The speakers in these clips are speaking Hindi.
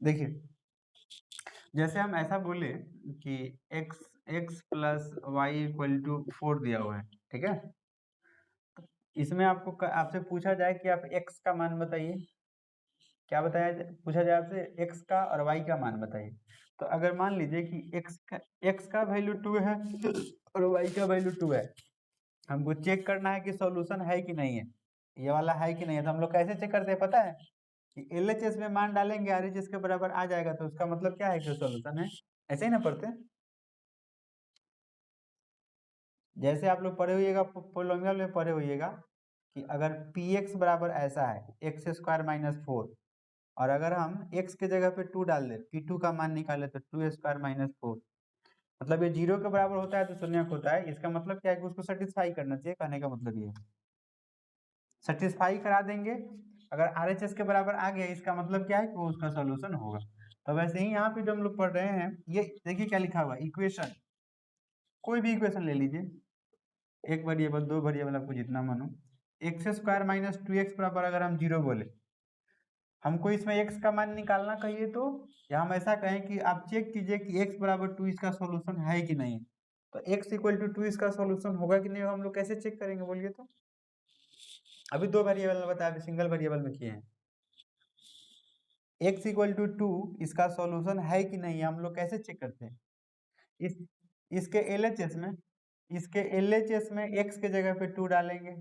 देखिए, जैसे हम ऐसा बोले कि x x plus Y equal to 4 दिया हुआ है, ठीक है? इसमें आपसे पूछा जाए कि आप x का मान बताइए। क्या पूछा जाए आपसे x का और y का मान बताइए। तो अगर मान लीजिए कि x का वैल्यू 2 है और y का वैल्यू 2 है, हमको चेक करना है कि सॉल्यूशन है कि नहीं है, ये वाला है कि नहीं है। तो हम लोग कैसे चेक करते हैं पता है कि LHS में मान डालेंगे, RHS के बराबर आ जाएगा, तो उसका मतलब क्या है कि सॉल्यूशन है। ऐसे ही ना पढ़ते हैं। जैसे आप लोग पढ़े होइएगा, पोलोमियल में पढ़े होइएगा कि अगर px बराबर ऐसा है एक्स स्क्वायर माइनस 4, और अगर हम x के जगह पे 2 डाल दे, p2 का मान निकाले तो 2 स्क्वायर माइनस 4, मतलब ये 0 के बराबर होता है तो शून्यक होता है। इसका मतलब क्या है कि उसको सेटिस्फाई करना चाहिए, कहने का मतलब ये है। सेटिस्फाई करा देंगे, अगर RHS के बराबर आ गया, इसका मतलब क्या है कि वो उसका सॉल्यूशन होगा। तो वैसे ही यहाँ पे जो हम लोग पढ़ रहे हैं, ये देखिए क्या लिखा हुआ है, इक्वेशन, कोई भी इक्वेशन ले लीजिए, एक वेरिएबल, दो वेरिएबल, आपको जितना मानो। एक्स स्क्वायर माइनस 2x बराबर अगर हम 0 बोले, हमको इसमें x का मान निकालना कहिए, तो या हम ऐसा कहें कि आप चेक कीजिए कि x बराबर 2 इसका सॉल्यूशन है कि नहीं। तो x इक्वल टू 2 इसका सॉल्यूशन होगा कि नहीं, हम लोग कैसे चेक करेंगे बोलिए तो। अभी दो वेरिएबल बताया, अभी सिंगल वेरिएबल में किए हैं। x इक्वल टू 2 इसका सॉल्यूशन है कि नहीं, हम लोग कैसे चेक करते हैं। इस इसके LHS में, x के जगह पे 2 डालेंगे,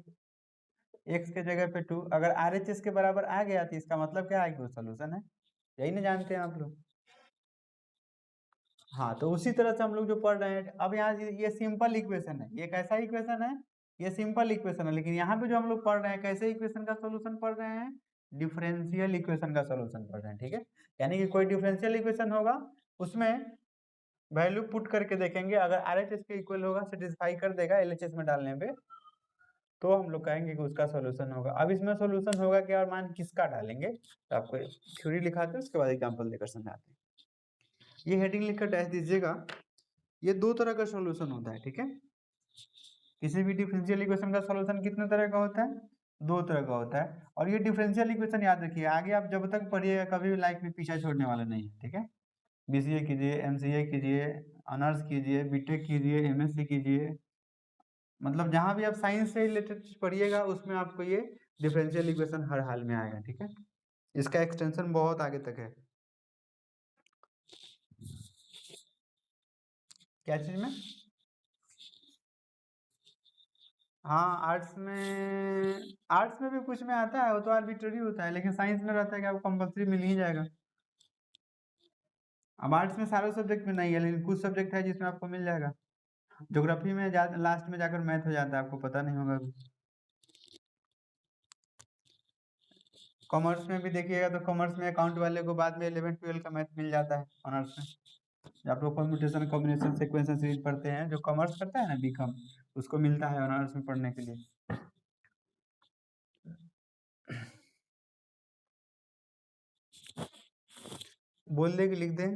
x के जगह पे 2, अगर RHS के बराबर आ गया तो इसका मतलब क्या है कि वो सॉल्यूशन है। यही नहीं जानते हैं आप लोग। हाँ, तो उसी तरह से हम लोग जो पढ़ रहे हैं अब यहाँ ये सिंपल इक्वेशन है, ये कैसा इक्वेशन है, ये सिंपल इक्वेशन है। लेकिन यहाँ पे जो हम लोग पढ़ रहे हैं, कैसे इक्वेशन का सॉल्यूशन पढ़ रहे हैं, डिफरेंशियल इक्वेशन का सॉल्यूशन पढ़ रहे हैं, ठीक है। यानी कि कोई डिफरेंशियल इक्वेशन होगा, उसमें वैल्यू पुट करके देखेंगे, अगर RHS के इक्वल होगा, सेटिस्फाई कर देगा LHS में डालने पे, तो हम लोग कहेंगे कि उसका सॉल्यूशन होगा। अब इसमें सॉल्यूशन होगा क्या और मान किसका डालेंगे, तो आपको थ्योरी लिखाते हैं, उसके बाद एग्जांपल देकर समझाते हैं। ये हेडिंग लिखकर डैश दीजिएगा। ये दो तरह का सॉल्यूशन होता है, ठीक है। किसी भी डिफरेंशियल इक्वेशन का सॉल्यूशन कितने तरह का होता है, दो तरह का होता है। और ये डिफरेंशियल इक्वेशन याद रखिए, आगे आप जब तक पढ़िएगा कभी भी लाइफ में पीछा छोड़ने वाला नहीं है, ठीक है। BCA कीजिए, MCA कीजिए, ऑनर्स कीजिए, बीटेक कीजिए, MSc कीजिए, मतलब जहां भी आप साइंस से रिलेटेड पढ़िएगा उसमें आपको ये डिफरेंशियल इक्वेशन हर हाल में आएगा, ठीक है। इसका एक्सटेंशन बहुत आगे तक है। क्या चीज में? हाँ, आर्ट्स में भी कुछ में आता है, वो तो आर्बिट्ररी होता है, लेकिन साइंस में रहता है कि आपको कंपल्सरी मिल ही जाएगा। अब आर्ट्स में सारे सब्जेक्ट में नहीं है, लेकिन कुछ सब्जेक्ट है जिसमें आपको मिल जाएगा। ज्योग्राफी में लास्ट में जाकर मैथ हो जाता है, आपको पता नहीं होगा अभी। कॉमर्स में भी देखिएगा तो कॉमर्स में अकाउंट वाले को बाद में 11-12 का मैथ मिल जाता है ऑनर्स में। जब आप लोग परम्यूटेशन, कॉम्बिनेशन, सीक्वेंस सीरीज पढ़ते हैं, जो कॉमर्स करता है ना बीकॉम, उसको मिलता है ऑनर्स में पढ़ने के लिए। बोल दे कि लिख दे,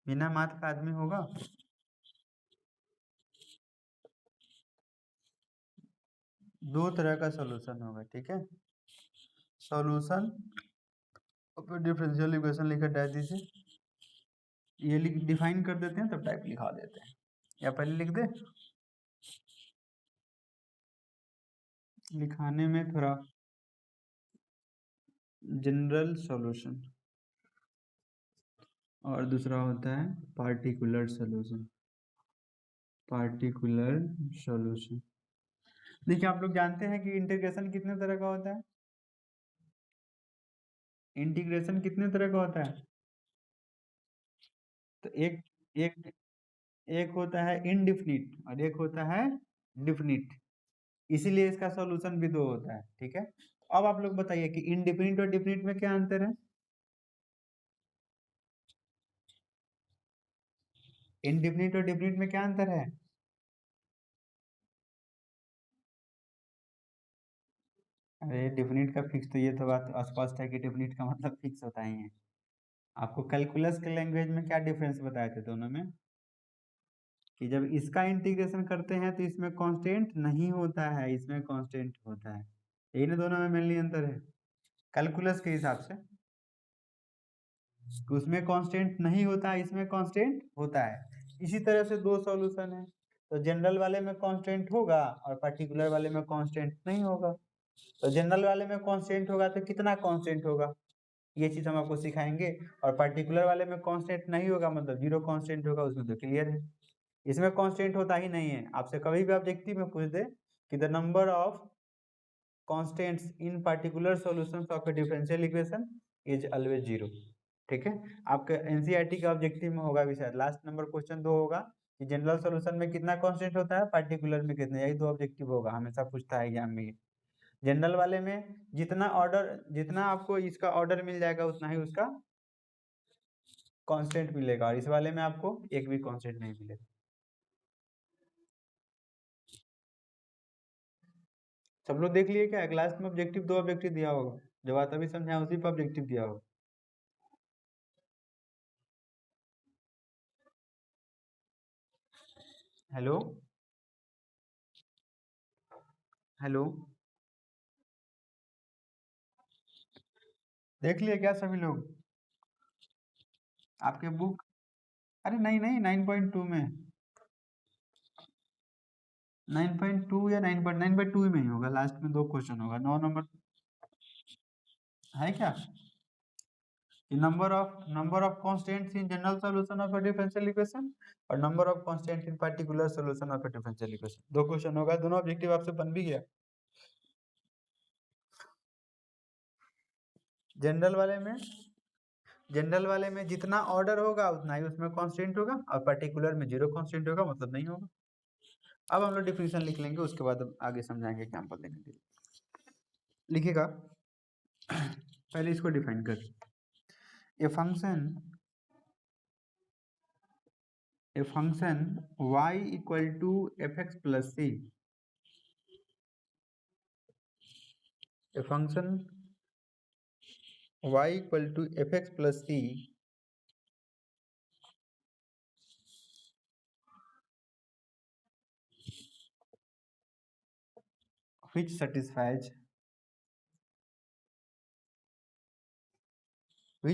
बिना माथ का आदमी होगा। दो तरह का सॉल्यूशन होगा, ठीक है। सॉल्यूशन डिफरेंशियल इक्वेशन लिखकर डाल दीजिए। ये डिफाइन कर देते हैं, तब टाइप लिखा देते हैं, या पहले लिख दे। लिखाने में थोड़ा जनरल सॉल्यूशन, और दूसरा होता है पार्टिकुलर सॉल्यूशन। पार्टिकुलर सॉल्यूशन, देखिए आप लोग जानते हैं कि इंटीग्रेशन कितने तरह का होता है, इंटीग्रेशन कितने तरह का होता है। तो एक एक एक होता है इनडिफिनिट और एक होता है डिफिनिट, इसीलिए इसका सॉल्यूशन भी दो होता है, ठीक है। अब आप लोग बताइए कि इनडिफिनिट और डिफिनिट में क्या अंतर है। इनडिफिनिट और डिफिनिट में क्या अंतर है। अरे डिफिनिट का फिक्स, तो ये तो बात स्पष्ट है कि डिफिनिट का मतलब फिक्स होता ही है। आपको कैलकुलस के लैंग्वेज में क्या डिफरेंस बताए थे दोनों में, कि जब इसका इंटीग्रेशन करते हैं तो इसमें कांस्टेंट नहीं होता है, इसमें कांस्टेंट होता है। इन दोनों में मेनली अंतर है कैलकुलस के हिसाब से, उसमें कांस्टेंट नहीं होता है, इसमें कांस्टेंट होता है। इसी तरह से दो सॉल्यूशन है, तो जनरल वाले में कांस्टेंट होगा और पर्टिकुलर वाले में कांस्टेंट नहीं होगा। तो जनरल वाले में कांस्टेंट होगा तो कितना कांस्टेंट होगा, ये चीज हम आपको सिखाएंगे। और पर्टिकुलर वाले में कांस्टेंट नहीं होगा मतलब जीरो कांस्टेंट होगा, उसमें तो क्लियर है। इसमें कांस्टेंट होता ही नहीं है, आपसे कभी भी ऑब्जेक्टिव में पूछ दे कि the number of constants in particular solutions of A differential equation is always zero. ठीक है, आपके एनसीईआरटी के ऑब्जेक्टिव में होगा भी शायद, लास्ट नंबर क्वेश्चन 2 होगा कि जनरल सॉल्यूशन में कितना कांस्टेंट होता है, पर्टिकुलर में कितना, यही दो ऑब्जेक्टिव होगा, हमेशा पूछता है एग्जाम में। जनरल वाले में जितना आपको इसका ऑर्डर मिल जाएगा उतना ही उसका कांस्टेंट मिलेगा, और इस वाले में आपको एक भी कांस्टेंट नहीं मिलेगा। सब लोग देख लिए क्या, क्लास में ऑब्जेक्टिव 2 ऑब्जेक्टिव दिया होगा, जो बात अभी समझा उसी पर ऑब्जेक्टिव दिया होगा। हेलो हेलो, देख लिए क्या सभी लोग आपके बुक? अरे नहीं नहीं, 9.2 में, 9.2 या 9.2 में ही होगा, लास्ट में 2 क्वेश्चन होगा, 9 नंबर है क्या, number of constants in general solution of a differential equation और number of constant in particular solution of a differential equation, 2 question होगा, दोनों ऑब्जेक्टिव आपसे बन भी गया। जनरल वाले में जितना ऑर्डर होगा उतना ही उसमें कांस्टेंट होगा, और पर्टिकुलर में जीरो कांस्टेंट होगा मतलब नहीं होगा। अब हम लोग डिफिनेशन लिख लेंगे, उसके बाद आगे समझाएंगे एग्जांपल देने के लिए। लिखिएगा पहले इसको डिफाइन कर, a function y equal to F X plus C, a function y equal to F X plus C which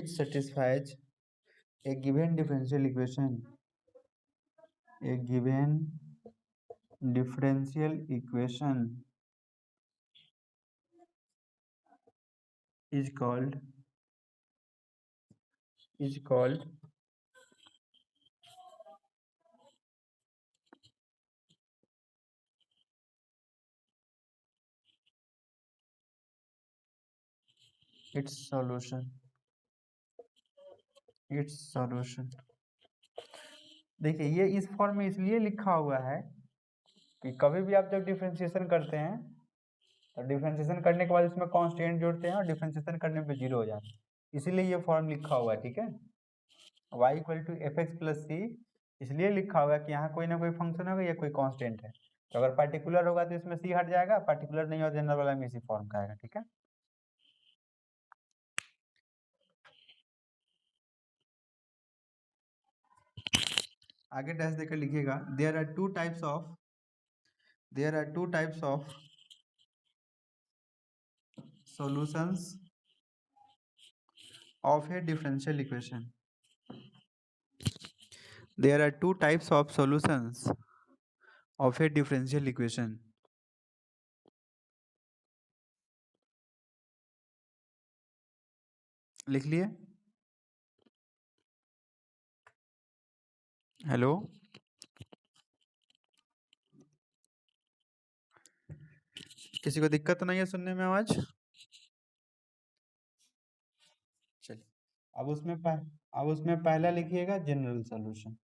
satisfies a given differential equation is called its solution। देखिए ये इस फॉर्म में इसलिए लिखा हुआ है कि कभी भी आप जब डिफरेंशिएशन करते हैं तो डिफरेंशिएशन करने के बाद इसमें कांस्टेंट जोड़ते हैं और डिफरेंशिएशन करने पे जीरो हो जाता है, इसीलिए ये फॉर्म लिखा हुआ है। ठीक है, y equal to F X plus C इसलिए लिखा हुआ है कि यहाँ कोई ना कोई फंक्शन होगा या कोई कांस्टेंट है, तो अगर पर्टिकुलर होगा तो इसमें सी हट जाएगा, पर्टिकुलर नहीं होगा जनरल वाला में इसी फॉर्म का आएगा। ठीक है, आगे डैश देकर लिखिएगा, there are two types of solutions of a differential equation। There are two types of solutions of a differential equation। लिख लिए? हेलो, किसी को दिक्कत तो नहीं है सुनने में आवाज? चलिए, अब उसमें पहला लिखिएगा जनरल सॉल्यूशन।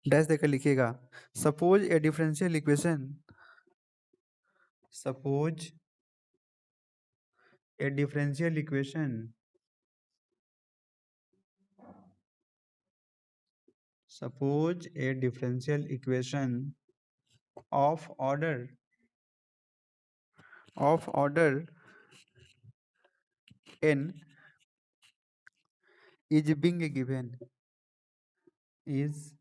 डैश देकर लिखिएगा, suppose A differential equation of order n is being given is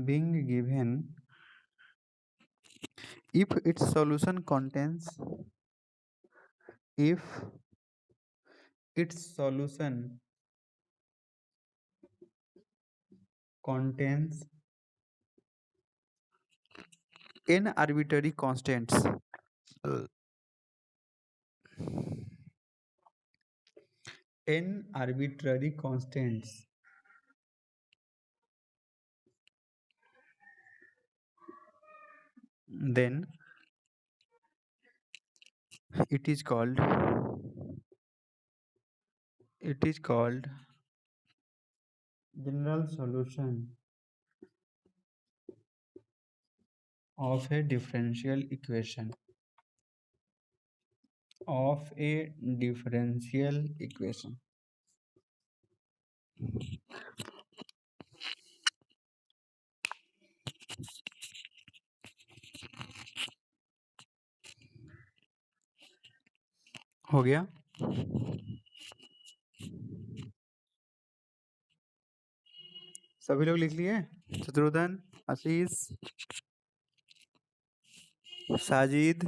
being given if its solution contains if its solution contains n arbitrary constants n arbitrary constants then it is called general solution of a differential equation हो गया। सभी लोग लिख लिए? शत्रुघ्न, आशीष, साजिद,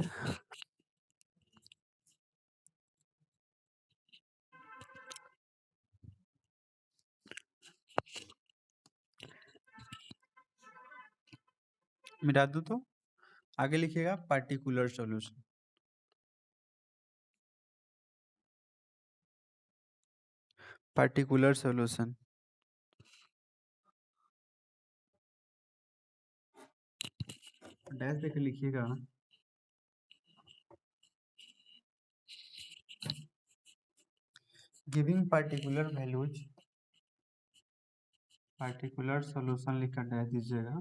मिटा दूं तो आगे लिखिएगा particular solution. Particular solution dash देकर लिखिएगा। Giving particular values, particular solution लिखकर डैश दीजिएगा।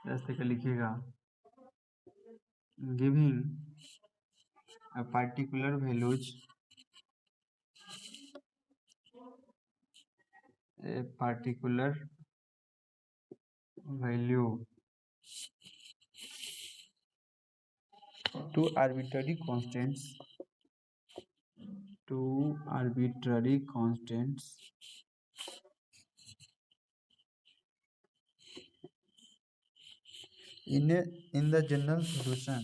डैश देकर लिखिएगा giving particular values particular value to arbitrary constants in the general solution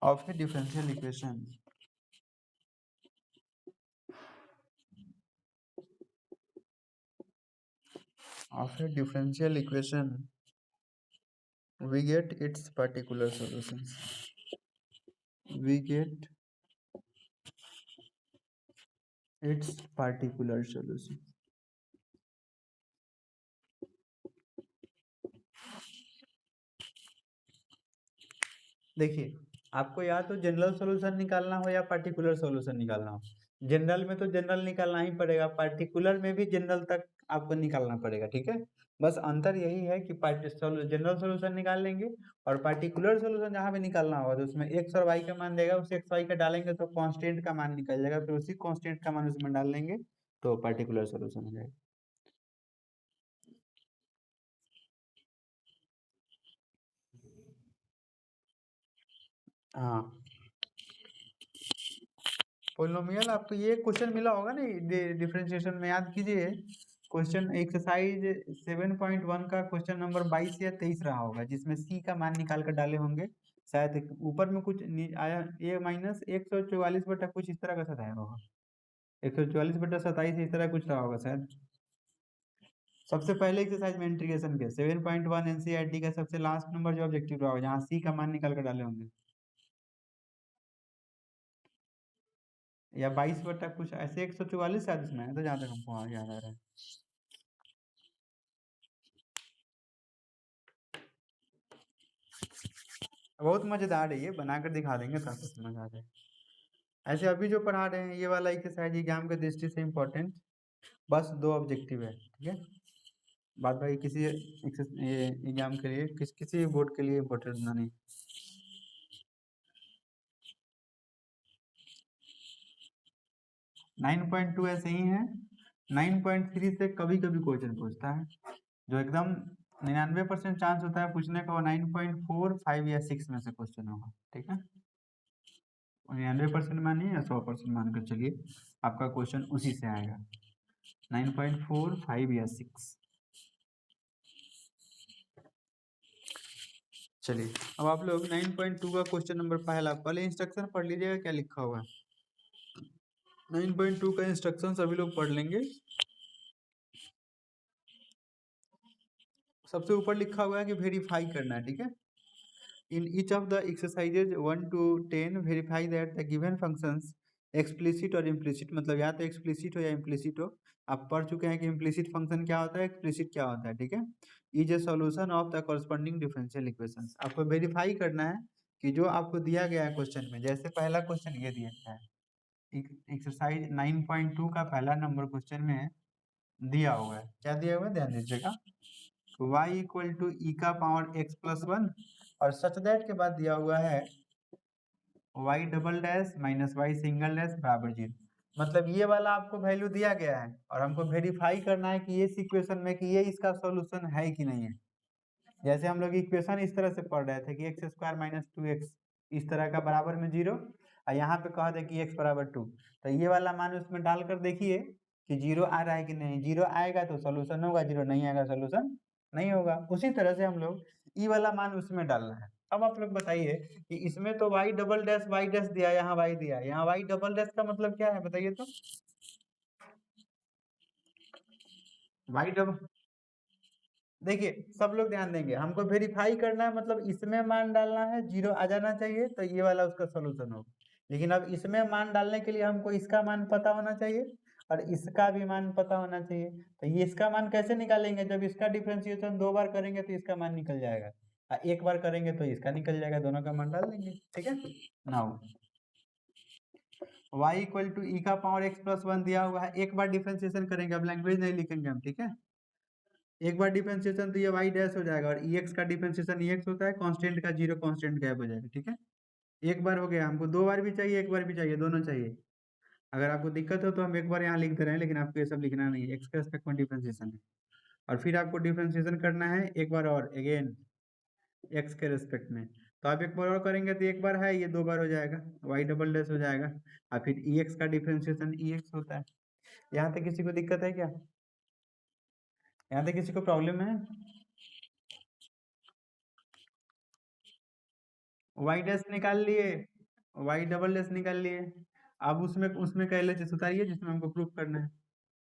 of a differential equation we get its particular solutions. देखिए, आपको या तो जनरल सॉल्यूशन निकालना हो या पार्टिकुलर सॉल्यूशन निकालना हो। जनरल में तो जनरल निकालना ही पड़ेगा, पार्टिकुलर में भी जनरल तक आपको निकालना पड़ेगा, ठीक है। बस अंतर यही है कि जनरल सॉल्यूशन निकाल लेंगे और पार्टिकुलर सॉल्यूशन जहाँ पे निकालना होगा तो उसमें एक्स और वाई का मान देगा, उस एक्स वाई का डालेंगे तो कांस्टेंट का मान निकल जाएगा, फिर उसी कांस्टेंट का मान उसमें डाल लेंगे तो पार्टिकुलर सॉल्यूशन हो जाएगा। हाँ, पोलिनोमियल आपको ये क्वेश्चन मिला होगा ना डिफरेंशिएशन में, याद कीजिए क्वेश्चन एक्सरसाइज 7.1 का क्वेश्चन नंबर 22 या 23 रहा होगा, जिसमें सी का मान निकाल कर डाले होंगे शायद। ऊपर में कुछ आया ए माइनस 144 बटा कुछ इस तरह का शायद आया होगा, 144 बटा 27 इस तरह कुछ रहा होगा शायद। सबसे पहले एक्सरसाइज में इंटीग्रेशन के 7.1 एनसीईआरटी का सबसे लास्ट नंबर जो ऑब्जेक्टिव रहा होगा, जहाँ सी का मान निकाल कर डाले होंगे, या 22 बटा कुछ ऐसे 144 शायद इसमें है, तो जहाँ तक हमको याद आ रहा है। बहुत मजेदार है ये, बनाकर दिखा देंगे ताकि समझ आ जाए। ऐसे अभी जो पढ़ा रहे हैं ये वाला एक्सरसाइज एग्जाम के दृष्टि से इम्पोर्टेंट, बस 2 ऑब्जेक्टिव है, ठीक है। बात भाई किसी एग्जाम के लिए किसी बोर्ड के लिए इम्पोर्टेंट नहीं। 9.2 ऐसे ही है, 9.3 से कभी कभी क्वेश्चन पूछता है, जो एकदम 99% चांस होता है पूछने का, वो 9.4, 5 या 6 में से क्वेश्चन होगा। ठीक है, 99% मानिए या 100% मानकर चलिए, आपका क्वेश्चन उसी से आएगा, 9.4, 5 या 6। चलिए अब आप लोग 9.2 का क्वेश्चन नंबर पहला, पहले इंस्ट्रक्शन पढ़ लीजिएगा क्या लिखा हुआ है। 9.2 का इंस्ट्रक्शन सभी लोग पढ़ लेंगे। सबसे ऊपर लिखा हुआ है कि वेरीफाई करना है। ठीक है, in each of the exercises 1 to 10 verify that the given functions explicit और इम्प्लिसिट, मतलब या तो एक्सप्लिसिट हो या इम्प्लिसिट हो। आप पढ़ चुके हैं कि इम्प्लिसिट फंक्शन क्या होता है, एक्सप्लिसिट क्या होता है। ठीक है, is a solution of the corresponding differential equations. आपको वेरीफाई करना है कि जो आपको दिया गया है क्वेश्चन में, जैसे पहला क्वेश्चन ये दिया गया है, एक्सरसाइज 9.2 का पहला नंबर क्वेश्चन में दिया हुआ है, क्या दिया हुआ है ध्यान दीजिएगा, y इक्वल टू ई का पावर x प्लस 1 और सच दैट के बाद दिया हुआ है y double dash minus Y single dash बराबर 0। मतलब ये वाला आपको वैल्यू दिया गया है और हमको वेरीफाई करना है कि ये इक्वेशन में कि ये इसका सॉल्यूशन है कि नहीं है। जैसे हम लोग इक्वेशन इस तरह से पढ़ रहे थे कि एक्स स्क्वायर माइनस 2x इस तरह का बराबर में 0, और यहाँ पे कह दे कि x बराबर 2, तो ये वाला मान उसमें डालकर देखिए कि 0 आ रहा है कि नहीं। 0 आएगा तो सोल्यूशन होगा, 0 नहीं आएगा सोल्यूशन नहीं होगा। उसी तरह से हम लोग ई वाला मान उसमें डालना है। अब आप लोग बताइए कि इसमें तो y double dash Y dash दिया, यहाँ y दिया, यहाँ y डबल डैश का मतलब क्या है बताइए तो। y डबल, देखिए सब लोग ध्यान देंगे, हमको वेरीफाई करना है, मतलब इसमें मान डालना है, 0 आ जाना चाहिए तो ये वाला उसका सोल्यूशन होगा। लेकिन अब इसमें मान डालने के लिए हमको इसका मान पता होना चाहिए और इसका भी मान पता होना चाहिए। तो ये इसका मान कैसे निकालेंगे, जब इसका डिफरेंशिएशन 2 बार करेंगे तो इसका मान निकल जाएगा, और 1 बार करेंगे तो इसका निकल जाएगा, दोनों का मान डाल देंगे। ठीक है, नाउ y इक्वल टू ई का पावर x प्लस 1 दिया हुआ है, एक बार डिफरेंशिएशन करेंगे, अब लैंग्वेज नहीं लिखेंगे हम। ठीक है, एक बार डिफरेंशिएशन तो ये y डैश हो जाएगा, और ex का डिफरेंशिएशन ex होता है, कांस्टेंट का 0 कांस्टेंट गैप हो जाएगा। ठीक है, एक बार हो गया, हमको 2 बार भी चाहिए, एक बार भी चाहिए, दोनों चाहिए। अगर आपको दिक्कत हो तो हम एक बार यहाँ लिख दे रहे हैं, लेकिन आपको ये सब लिखना नहीं है, एक्स के रेस्पेक्ट में डिफरेंशिएशन है, और फिर आपको डिफरेंशिएशन करना है एक बार और अगेन एक्स के रेस्पेक्ट में। तो आप एक बार और करेंगे तो एक बार है, ये 2 बार हो जाएगा, वाई डबल डैश हो जाएगा, और फिर एक्स का डिफरेंशिएशन एक्स होता है। यहाँ तक किसी को दिक्कत है क्या, यहाँ तक किसी को प्रॉब्लम है। वाई डैश निकाल लिए, वाई डबल डैश निकाल लिए, अब उसमें उसमें का LHS उतारिए जिसमें हमको प्रूफ करना है।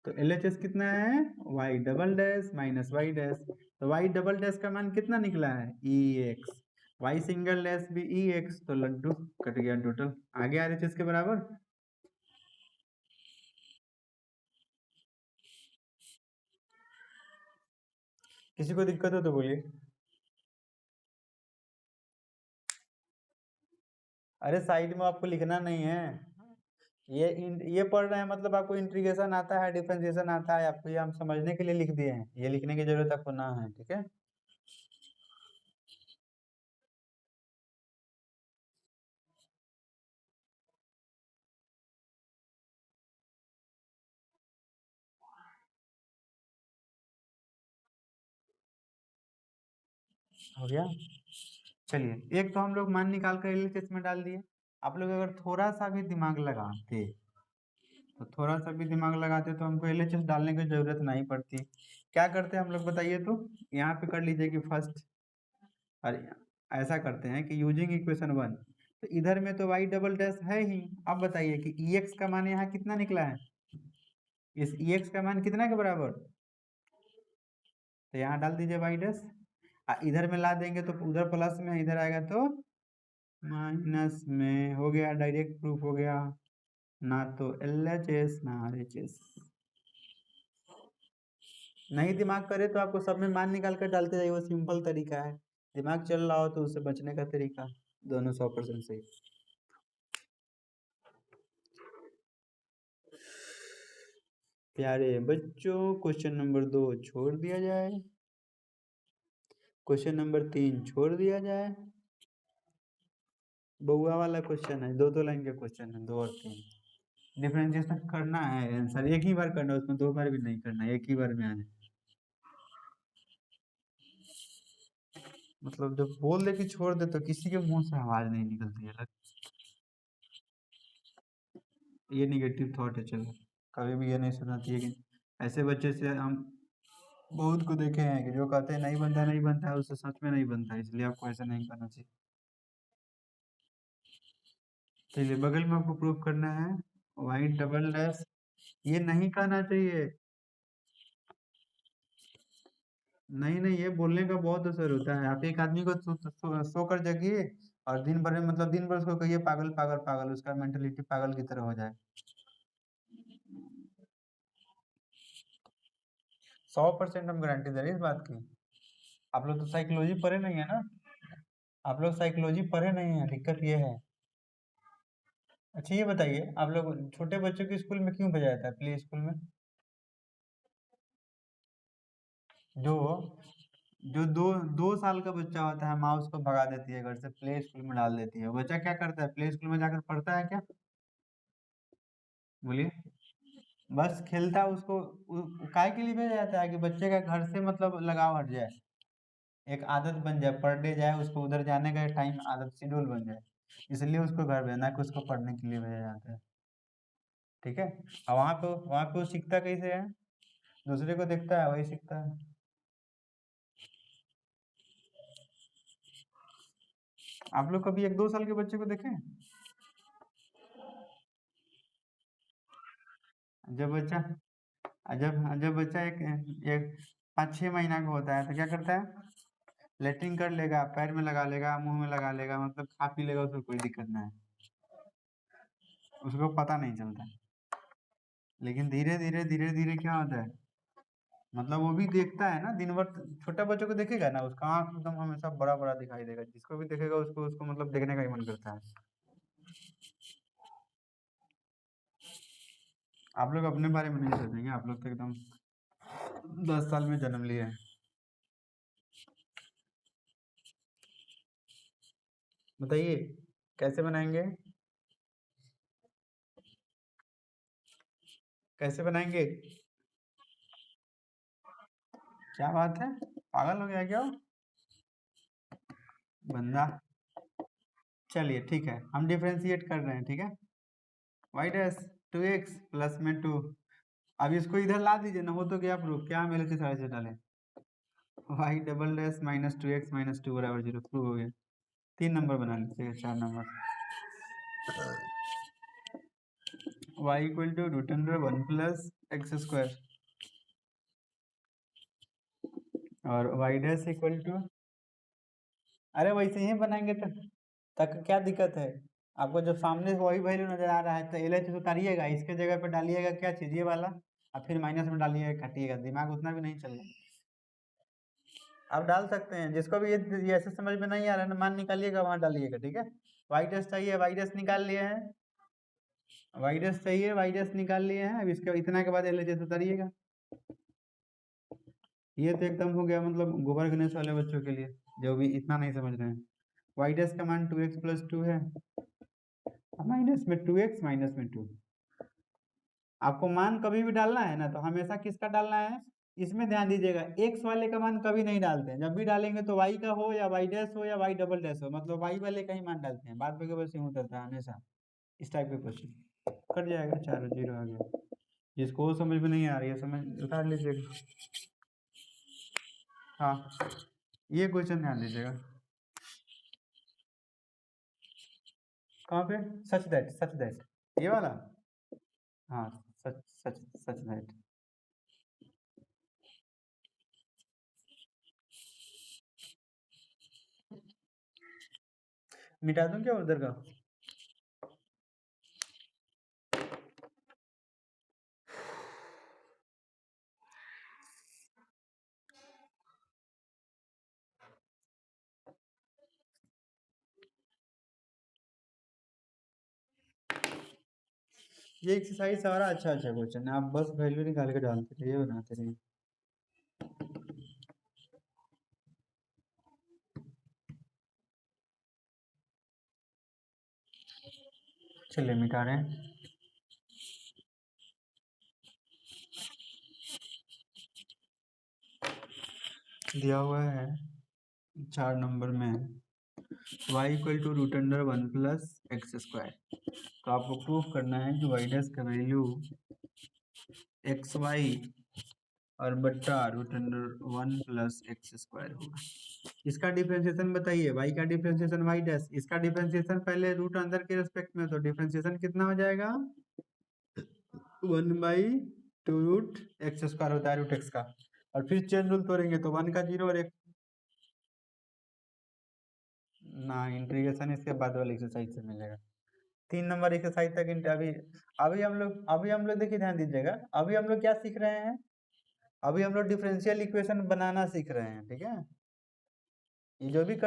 तो LHS कितना है, Y double dash minus Y dash, तो वाई डबल डैश का मान कितना निकला है EX, वाई सिंगल डैश भी EX, तो लड्डू कट गया टोटल, आ गया RHS के बराबर। किसी को दिक्कत हो तो बोलिए। अरे साइड में आपको लिखना नहीं है, ये पढ़ रहे हैं मतलब आपको इंटीग्रेशन आता है, डिफरेंशिएशन आता है, आपको ये हम समझने के लिए लिख दिए हैं, ये लिखने की जरूरत आपको ना है। ठीक है, हो गया। चलिए एक तो हम लोग मान निकाल कर LHS में डाल दिए। आप लोग अगर थोड़ा सा भी दिमाग लगाते, तो थोड़ा सा भी दिमाग लगाते तो हमको LHS डालने की जरूरत नहीं पड़ती। क्या करते हैं हम लोग बताइए तो, यहाँ पे कर लीजिए कि फर्स्ट, अरे ऐसा करते हैं कि यूजिंग इक्वेशन 1, तो इधर में तो वाई डबल डैश है ही। अब बताइए कि EX का मान यहाँ कितना निकला है, इस EX का मान कितना के बराबर, तो यहाँ डाल दीजिए वाई डैश, इधर में ला देंगे तो उधर प्लस में, इधर आएगा तो माइनस में, हो गया डायरेक्ट प्रूफ हो गया, ना तो LHS ना RHS। नहीं दिमाग करे तो आपको सब में मान निकाल कर डालते जाइए, वो सिंपल तरीका है। दिमाग चल रहा हो तो उससे बचने का तरीका, दोनों 100% सही। प्यारे बच्चों क्वेश्चन नंबर 2 छोड़ दिया जाए, क्वेश्चन नंबर 3 छोड़ दिया जाए। बउआ वाला क्वेश्चन है, 2-2 लाइन के क्वेश्चन है, 2 और 3। डिफरेंशिएशन करना है आंसर, एक ही बार करना है, उसमें 2 बार भी नहीं करना है, एक ही बार में आ जाए। मतलब जब बोल दे कि छोड़ दे तो किसी के मुंह से आवाज नहीं निकलती है। ये निगेटिव थॉट है, चलो कभी भी ये नहीं सुनना चाहिए कि ऐसे बच्चे से हम बहुत को देखे हैं कि जो कहते हैं नहीं बनता है, उससे सच में नहीं बनता है, इसलिए आपको ऐसा नहीं करना चाहिए। चलिए बगल में आपको प्रूफ करना है वाई डबल डैश, ये नहीं कहना चाहिए। नहीं नहीं, ये बोलने का बहुत असर होता है। आप एक आदमी को सोकर जगिए और दिन भर में मतलब दिन भर उसको कहिए पागल पागल पागल, उसका मेंटेलिटी पागल की तरह हो जाए। 100% हम गारंटी दे रहे हैं इस बात की। आप लोग तो साइकोलॉजी पढ़े नहीं है ना, आप लोग साइकोलॉजी पढ़े नहीं है, दिक्कत ये है। अच्छा ये बताइए, आप लोग छोटे बच्चों के स्कूल में क्यों भेजा जाता है, प्ले स्कूल में? जो जो 2 साल का बच्चा होता है, माँ उसको भगा देती है घर से, प्ले स्कूल में डाल देती है। बच्चा क्या करता है, प्ले स्कूल में जाकर पढ़ता है क्या? बोलिए। बस खेलता है। उसको काय के लिए भेजा जाता है कि बच्चे का घर से मतलब लगाव हट जाए, एक आदत बन जाए, पर डे जाए, उसको उधर जाने का टाइम आदत शेड्यूल बन जाए, इसलिए उसको घर भेजना कि उसको पढ़ने के लिए भेजा जाता है। ठीक है। और वहाँ पे वो सीखता कैसे है, दूसरे को देखता है वही सीखता है। आप लोग कभी 1-2 साल के बच्चे को देखे? जब बच्चा जब जब बच्चा एक एक 5-6 महीना का होता है तो क्या करता है, लेटरिन कर लेगा, पैर में लगा लेगा, मुंह में लगा लेगा, मतलब खा पी लेगा, उसको कोई दिक्कत ना है, उसको पता नहीं चलता। लेकिन धीरे धीरे क्या होता है, मतलब वो भी देखता है ना दिन भर। छोटा बच्चों को देखेगा ना, उसका आंख एकदम हमेशा बड़ा बड़ा दिखाई देगा, जिसको भी देखेगा उसको उसको मतलब देखने का ही मन करता है। आप लोग अपने बारे में नहीं सोचेंगे, आप लोग तो एकदम 10 साल में जन्म लिए हैं। बताइए कैसे बनाएंगे, कैसे बनाएंगे? क्या बात है, पागल हो गया क्या वो? बंदा। चलिए ठीक है, हम डिफरेंशिएट कर रहे हैं, ठीक है। वाई डैश 2x प्लस में 2। अब इसको इधर ला दीजिए ना, हो तो गया प्रूफ, क्या हम LHS सारे से डालें। Y double dash minus 2x minus 2 बराबर 0, प्रूव हो गया। 3 नंबर बना लीजिएगा, 4 number. y equal to root under 1 plus X square, और y डैश इक्वल टू, अरे वैसे ही बनाएंगे तो तक क्या दिक्कत है? आपको जब सामने से वही वैल्यू नजर आ रहा है तो LHS उतारिएगा, इसके जगह पे डालिएगा क्या चीज ये वाला, और फिर माइनस में डालिएगा, काटिएगा, दिमाग उतना भी नहीं चल रहा। आप डाल सकते हैं, जिसको भी ये ऐसे समझ में नहीं आ रहा है ना, मान निकालिएगा वहां डालिएगा, ठीक है। वाई डैश चाहिए, वाई डैश निकाल लिए हैं, वाई डैश चाहिए, वाई डैश निकाल लिए हैं। अब इसके इतना के बाद LHS उतारिएगा। ये तो एकदम हो गया मतलब गोबर गणेश वाले बच्चों के लिए, जो भी इतना नहीं समझ रहे हैं। वाई डैश का मान 2x प्लस 2 है, माइनस में 2x माइनस में 2। आपको मान कभी भी डालना है ना तो हमेशा किसका डालना है, इसमें ध्यान दीजिएगा, x वाले का मान कभी नहीं डालते हैं। जब भी डालेंगे तो y का हो या y डैश हो या y डबल डैश हो, मतलब y वाले का ही मान डालते हैं, बाद में केवल से उतरता है हमेशा। इस टाइप के क्वेश्चन कट जाएगा, 4 0 आ गया। जिसको समझ में नहीं आ रही है समझ उतार लीजिएगा। हाँ, ये क्वेश्चन ध्यान दीजिएगा। कहाँ पे? सच दैट, ये वाला। हाँ, सच सच सच दैट। मिटा दूं क्या उधर का? ये एक्सरसाइज सारा अच्छा अच्छा क्वेश्चन है, आप बस वैल्यू निकाल के डालते रहिए, बनाते रहिए। चलिए मिटा रहे हैं। दिया हुआ है 4 नंबर में y equal to root under 1 plus X square. तो आपको प्रूफ करना है कि वाई डैश का वैल्यू एक्स वाई और बट्टा root under 1 plus X square होगा। इसका डिफरेंशिएशन बताइए, y का डिफरेंशिएशन y डैश, इसका डिफरेंशिएशन पहले रूट अंदर के रेस्पेक्ट में, तो डिफरेंशिएशन कितना हो जाएगा 1/2 रूट एक्स स्क्वायर होता है रूट एक्स का, और फिर चेन रूल तोड़ेंगे तो 1 का 0 और एक ना इंटीग्रेशन इसके बाद वाले एक्सरसाइज से मिलेगा। 3 नंबर एक्सरसाइज तक अभी अभी हम लोग देखिए ध्यान दीजिएगा, अभी हम लोग क्या सीख रहे हैं, अभी हम लोग डिफरेंशियल इक्वेशन बनाना सीख रहे हैं, ठीक है। ये जो भी कर